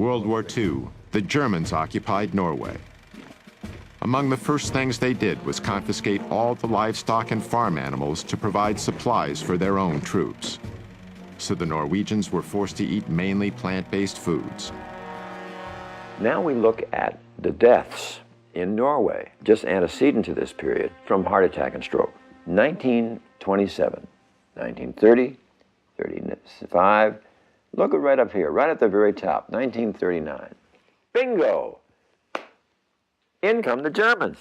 World War II, the Germans occupied Norway. Among the first things they did was confiscate all the livestock and farm animals to provide supplies for their own troops. So the Norwegians were forced to eat mainly plant-based foods. Now we look at the deaths in Norway, just antecedent to this period, from heart attack and stroke. 1927, 1930, 35, look at right up here, right at the very top, 1939. Bingo! In come the Germans.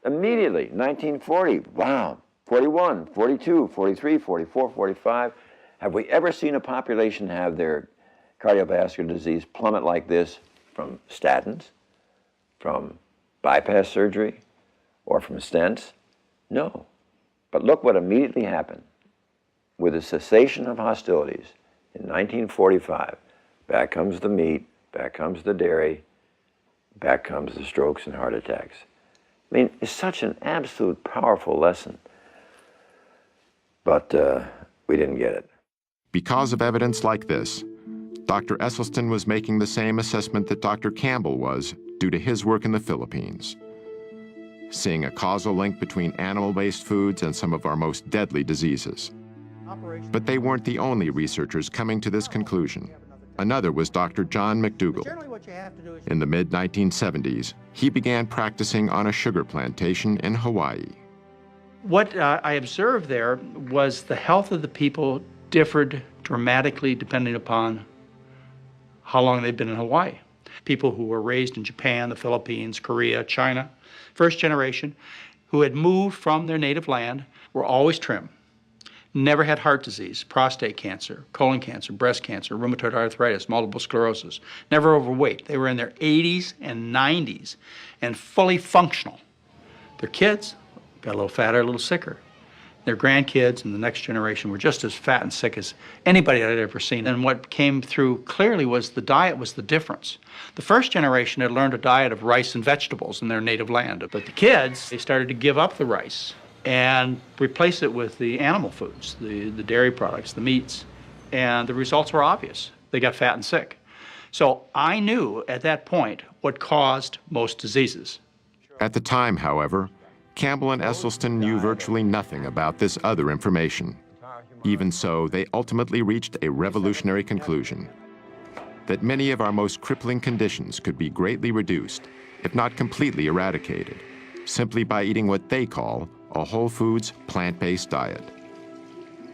Immediately, 1940, wow, 41, 42, 43, 44, 45. Have we ever seen a population have their cardiovascular disease plummet like this from statins, from bypass surgery, or from stents? No. But look what immediately happened. With the cessation of hostilities in 1945, back comes the meat, back comes the dairy, back comes the strokes and heart attacks. I mean, it's such an absolute powerful lesson, but we didn't get it. Because of evidence like this, Dr. Esselstyn was making the same assessment that Dr. Campbell was due to his work in the Philippines, seeing a causal link between animal-based foods and some of our most deadly diseases. But they weren't the only researchers coming to this conclusion. Another was Dr. John McDougall. In the mid-1970s, he began practicing on a sugar plantation in Hawaii. What I observed there was the health of the people differed dramatically depending upon how long they'd been in Hawaii. People who were raised in Japan, the Philippines, Korea, China, first generation, who had moved from their native land, were always trim. Never had heart disease, prostate cancer, colon cancer, breast cancer, rheumatoid arthritis, multiple sclerosis. Never overweight. They were in their 80s and 90s and fully functional. Their kids got a little fatter, a little sicker. Their grandkids and the next generation were just as fat and sick as anybody I'd ever seen. And what came through clearly was the diet was the difference. The first generation had learned a diet of rice and vegetables in their native land. But the kids, they started to give up the rice and replace it with the animal foods, the dairy products, the meats. And the results were obvious. They got fat and sick. So I knew at that point what caused most diseases. At the time, however, Campbell and Esselstyn knew virtually nothing about this other information. Even so, they ultimately reached a revolutionary conclusion: that many of our most crippling conditions could be greatly reduced, if not completely eradicated, simply by eating what they call a whole foods, plant-based diet.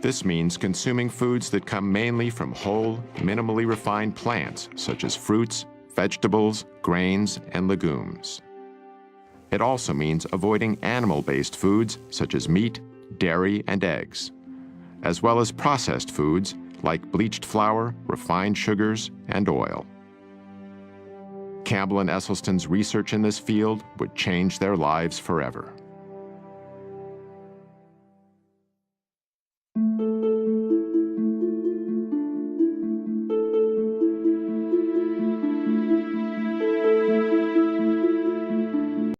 This means consuming foods that come mainly from whole, minimally refined plants, such as fruits, vegetables, grains, and legumes. It also means avoiding animal-based foods, such as meat, dairy, and eggs, as well as processed foods like bleached flour, refined sugars, and oil. Campbell and Esselstyn's research in this field would change their lives forever.